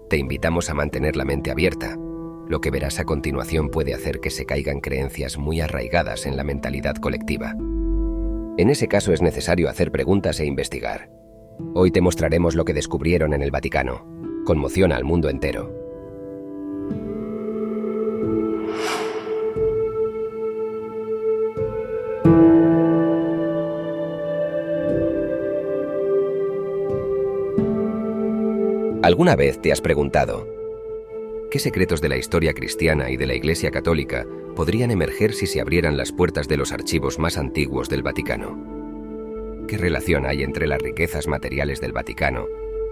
Te invitamos a mantener la mente abierta. Lo que verás a continuación puede hacer que se caigan creencias muy arraigadas en la mentalidad colectiva. En ese caso es necesario hacer preguntas e investigar. Hoy te mostraremos lo que descubrieron en el Vaticano. Conmociona al mundo entero. ¿Alguna vez te has preguntado qué secretos de la historia cristiana y de la Iglesia Católica podrían emerger si se abrieran las puertas de los archivos más antiguos del Vaticano? ¿Qué relación hay entre las riquezas materiales del Vaticano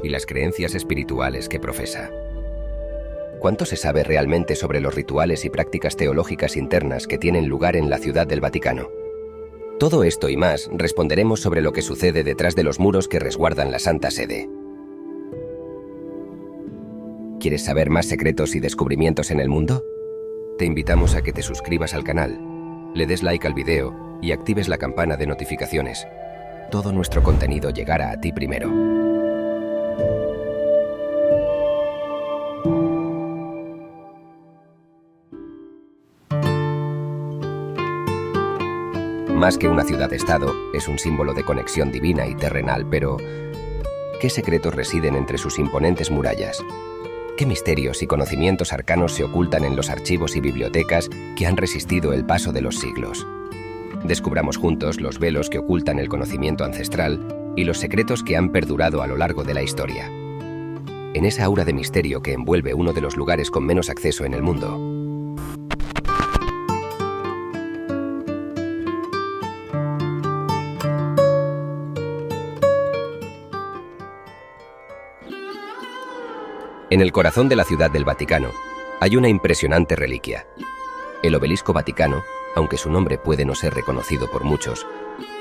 y las creencias espirituales que profesa? ¿Cuánto se sabe realmente sobre los rituales y prácticas teológicas internas que tienen lugar en la Ciudad del Vaticano? Todo esto y más responderemos sobre lo que sucede detrás de los muros que resguardan la Santa Sede. ¿Quieres saber más secretos y descubrimientos en el mundo? Te invitamos a que te suscribas al canal, le des like al video y actives la campana de notificaciones. Todo nuestro contenido llegará a ti primero. Más que una ciudad-estado, es un símbolo de conexión divina y terrenal, pero ¿qué secretos residen entre sus imponentes murallas? ¿Qué misterios y conocimientos arcanos se ocultan en los archivos y bibliotecas que han resistido el paso de los siglos? Descubramos juntos los velos que ocultan el conocimiento ancestral y los secretos que han perdurado a lo largo de la historia. En esa aura de misterio que envuelve uno de los lugares con menos acceso en el mundo. En el corazón de la Ciudad del Vaticano hay una impresionante reliquia. El Obelisco Vaticano, aunque su nombre puede no ser reconocido por muchos,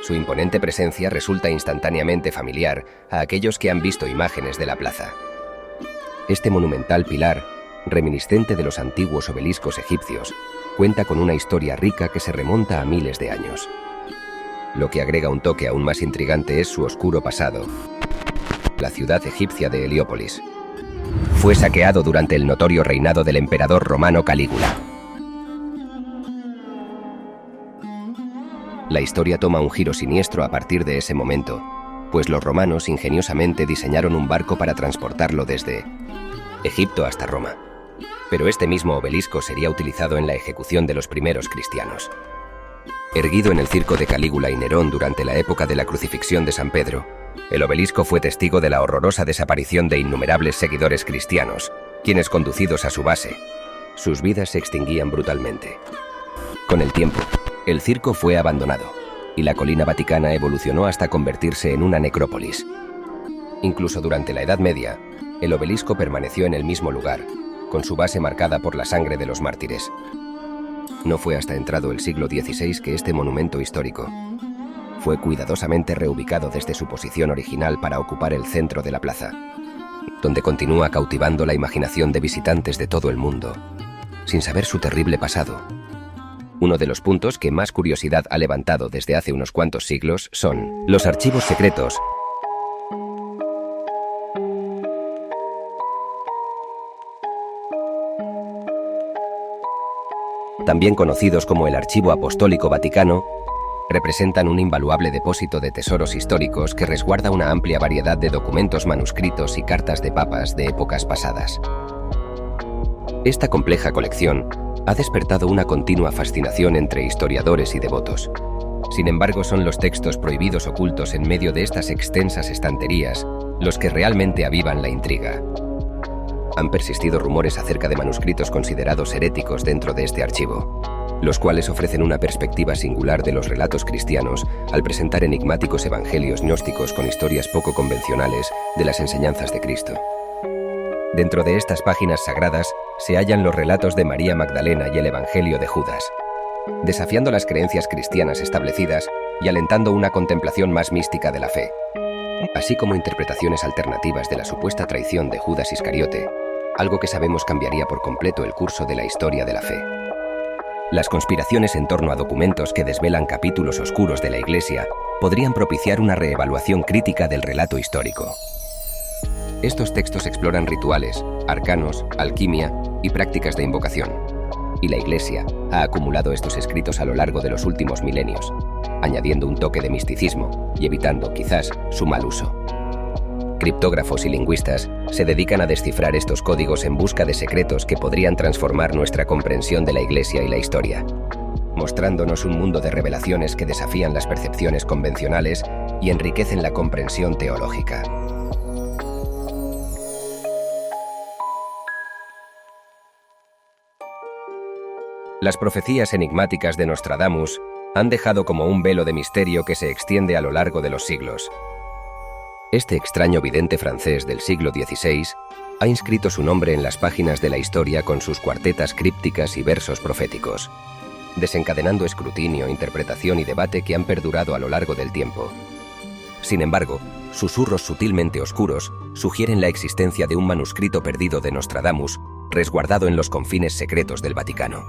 su imponente presencia resulta instantáneamente familiar a aquellos que han visto imágenes de la plaza. Este monumental pilar, reminiscente de los antiguos obeliscos egipcios, cuenta con una historia rica que se remonta a miles de años. Lo que agrega un toque aún más intrigante es su oscuro pasado. La ciudad egipcia de Heliópolis fue saqueado durante el notorio reinado del emperador romano Calígula. La historia toma un giro siniestro a partir de ese momento, pues los romanos ingeniosamente diseñaron un barco para transportarlo desde Egipto hasta Roma. Pero este mismo obelisco sería utilizado en la ejecución de los primeros cristianos. Erguido en el circo de Calígula y Nerón durante la época de la crucifixión de San Pedro, el obelisco fue testigo de la horrorosa desaparición de innumerables seguidores cristianos, quienes, conducidos a su base, sus vidas se extinguían brutalmente. Con el tiempo, el circo fue abandonado, y la colina vaticana evolucionó hasta convertirse en una necrópolis. Incluso durante la Edad Media, el obelisco permaneció en el mismo lugar, con su base marcada por la sangre de los mártires. No fue hasta entrado el siglo XVI que este monumento histórico fue cuidadosamente reubicado desde su posición original para ocupar el centro de la plaza, donde continúa cautivando la imaginación de visitantes de todo el mundo, sin saber su terrible pasado. Uno de los puntos que más curiosidad ha levantado desde hace unos cuantos siglos son los archivos secretos, también conocidos como el Archivo Apostólico Vaticano. Representan un invaluable depósito de tesoros históricos que resguarda una amplia variedad de documentos manuscritos y cartas de papas de épocas pasadas. Esta compleja colección ha despertado una continua fascinación entre historiadores y devotos. Sin embargo, son los textos prohibidos ocultos en medio de estas extensas estanterías los que realmente avivan la intriga. Han persistido rumores acerca de manuscritos considerados heréticos dentro de este archivo, los cuales ofrecen una perspectiva singular de los relatos cristianos al presentar enigmáticos evangelios gnósticos con historias poco convencionales de las enseñanzas de Cristo. Dentro de estas páginas sagradas se hallan los relatos de María Magdalena y el Evangelio de Judas, desafiando las creencias cristianas establecidas y alentando una contemplación más mística de la fe, así como interpretaciones alternativas de la supuesta traición de Judas Iscariote, algo que sabemos cambiaría por completo el curso de la historia de la fe. Las conspiraciones en torno a documentos que desvelan capítulos oscuros de la Iglesia podrían propiciar una reevaluación crítica del relato histórico. Estos textos exploran rituales, arcanos, alquimia y prácticas de invocación. Y la Iglesia ha acumulado estos escritos a lo largo de los últimos milenios, añadiendo un toque de misticismo y evitando, quizás, su mal uso. Criptógrafos y lingüistas se dedican a descifrar estos códigos en busca de secretos que podrían transformar nuestra comprensión de la Iglesia y la historia, mostrándonos un mundo de revelaciones que desafían las percepciones convencionales y enriquecen la comprensión teológica. Las profecías enigmáticas de Nostradamus han dejado como un velo de misterio que se extiende a lo largo de los siglos. Este extraño vidente francés del siglo XVI ha inscrito su nombre en las páginas de la historia con sus cuartetas crípticas y versos proféticos, desencadenando escrutinio, interpretación y debate que han perdurado a lo largo del tiempo. Sin embargo, susurros sutilmente oscuros sugieren la existencia de un manuscrito perdido de Nostradamus, resguardado en los confines secretos del Vaticano.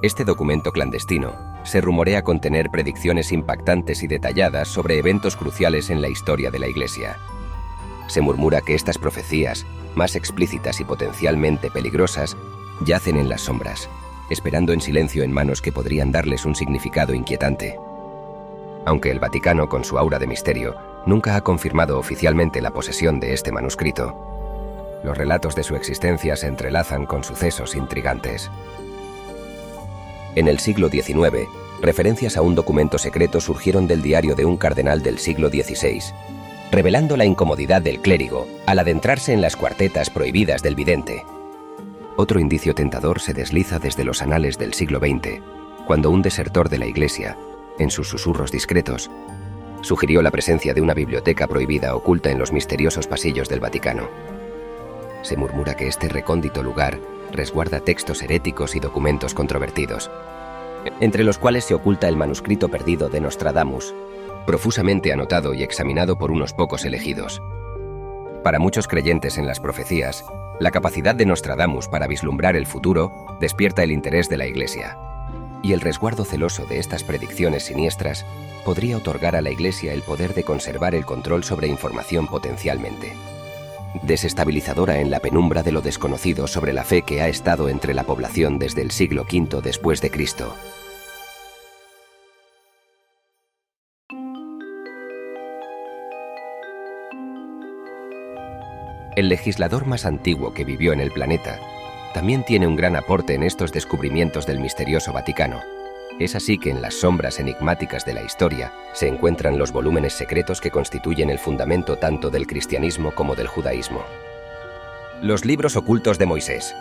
Este documento clandestino se rumorea contener predicciones impactantes y detalladas sobre eventos cruciales en la historia de la Iglesia. Se murmura que estas profecías, más explícitas y potencialmente peligrosas, yacen en las sombras, esperando en silencio en manos que podrían darles un significado inquietante. Aunque el Vaticano, con su aura de misterio, nunca ha confirmado oficialmente la posesión de este manuscrito, los relatos de su existencia se entrelazan con sucesos intrigantes. En el siglo XIX, referencias a un documento secreto surgieron del diario de un cardenal del siglo XVI, revelando la incomodidad del clérigo al adentrarse en las cuartetas prohibidas del vidente. Otro indicio tentador se desliza desde los anales del siglo XX, cuando un desertor de la Iglesia, en sus susurros discretos, sugirió la presencia de una biblioteca prohibida oculta en los misteriosos pasillos del Vaticano. Se murmura que este recóndito lugar resguarda textos heréticos y documentos controvertidos, entre los cuales se oculta el manuscrito perdido de Nostradamus, profusamente anotado y examinado por unos pocos elegidos. Para muchos creyentes en las profecías, la capacidad de Nostradamus para vislumbrar el futuro despierta el interés de la Iglesia, y el resguardo celoso de estas predicciones siniestras podría otorgar a la Iglesia el poder de conservar el control sobre información potencialmente desestabilizadora en la penumbra de lo desconocido sobre la fe que ha estado entre la población desde el siglo V después de Cristo. El legislador más antiguo que vivió en el planeta también tiene un gran aporte en estos descubrimientos del misterioso Vaticano. Es así que en las sombras enigmáticas de la historia se encuentran los volúmenes secretos que constituyen el fundamento tanto del cristianismo como del judaísmo. Los libros ocultos de Moisés.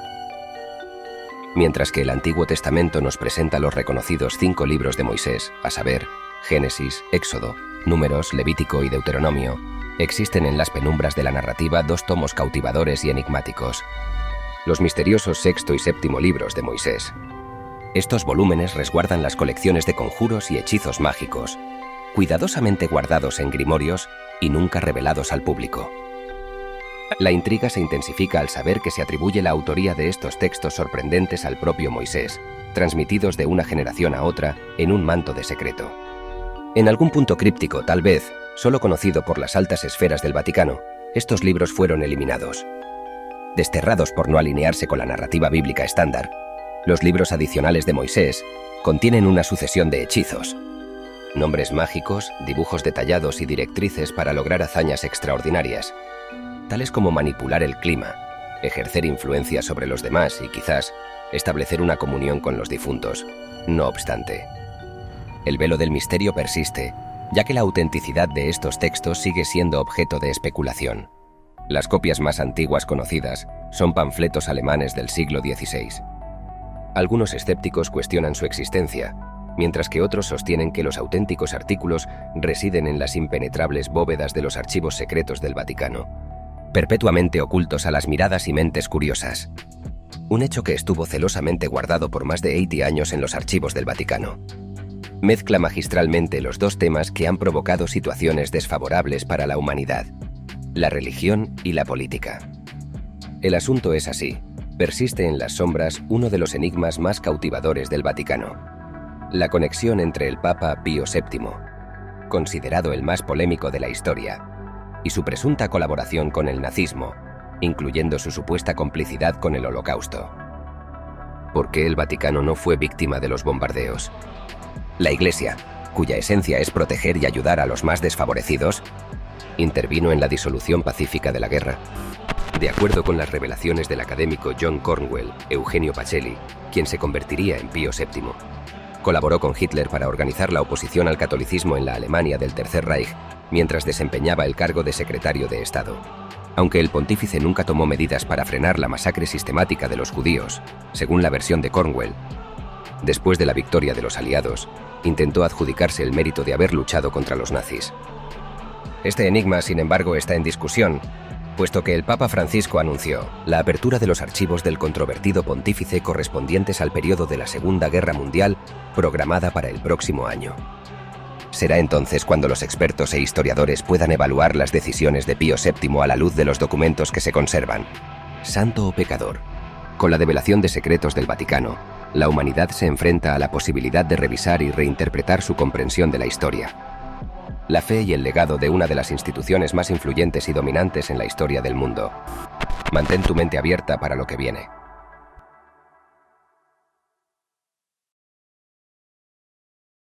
Mientras que el Antiguo Testamento nos presenta los reconocidos 5 libros de Moisés, a saber, Génesis, Éxodo, Números, Levítico y Deuteronomio, existen en las penumbras de la narrativa 2 tomos cautivadores y enigmáticos, los misteriosos sexto y séptimo libros de Moisés. Estos volúmenes resguardan las colecciones de conjuros y hechizos mágicos, cuidadosamente guardados en grimorios y nunca revelados al público. La intriga se intensifica al saber que se atribuye la autoría de estos textos sorprendentes al propio Moisés, transmitidos de una generación a otra en un manto de secreto. En algún punto críptico, tal vez, solo conocido por las altas esferas del Vaticano, estos libros fueron eliminados. Desterrados por no alinearse con la narrativa bíblica estándar, los libros adicionales de Moisés contienen una sucesión de hechizos, nombres mágicos, dibujos detallados y directrices para lograr hazañas extraordinarias, tales como manipular el clima, ejercer influencia sobre los demás y quizás establecer una comunión con los difuntos. No obstante, el velo del misterio persiste, ya que la autenticidad de estos textos sigue siendo objeto de especulación. Las copias más antiguas conocidas son panfletos alemanes del siglo XVI. Algunos escépticos cuestionan su existencia, mientras que otros sostienen que los auténticos artículos residen en las impenetrables bóvedas de los archivos secretos del Vaticano, perpetuamente ocultos a las miradas y mentes curiosas. Un hecho que estuvo celosamente guardado por más de 80 años en los archivos del Vaticano. Mezcla magistralmente los 2 temas que han provocado situaciones desfavorables para la humanidad: la religión y la política. El asunto es así. Persiste en las sombras uno de los enigmas más cautivadores del Vaticano: la conexión entre el Papa Pío VII considerado el más polémico de la historia, y su presunta colaboración con el nazismo, incluyendo su supuesta complicidad con el Holocausto. ¿Por qué el Vaticano no fue víctima de los bombardeos? La Iglesia, cuya esencia es proteger y ayudar a los más desfavorecidos, intervino en la disolución pacífica de la guerra. De acuerdo con las revelaciones del académico John Cornwell, Eugenio Pacelli, quien se convertiría en Pío VII, colaboró con Hitler para organizar la oposición al catolicismo en la Alemania del Tercer Reich mientras desempeñaba el cargo de secretario de Estado. Aunque el pontífice nunca tomó medidas para frenar la masacre sistemática de los judíos, según la versión de Cornwell, después de la victoria de los aliados, intentó adjudicarse el mérito de haber luchado contra los nazis. Este enigma, sin embargo, está en discusión, puesto que el Papa Francisco anunció la apertura de los archivos del controvertido pontífice correspondientes al periodo de la Segunda Guerra Mundial, programada para el próximo año. Será entonces cuando los expertos e historiadores puedan evaluar las decisiones de Pío VII a la luz de los documentos que se conservan. ¿Santo o pecador? Con la develación de secretos del Vaticano, la humanidad se enfrenta a la posibilidad de revisar y reinterpretar su comprensión de la historia. La fe y el legado de una de las instituciones más influyentes y dominantes en la historia del mundo. Mantén tu mente abierta para lo que viene.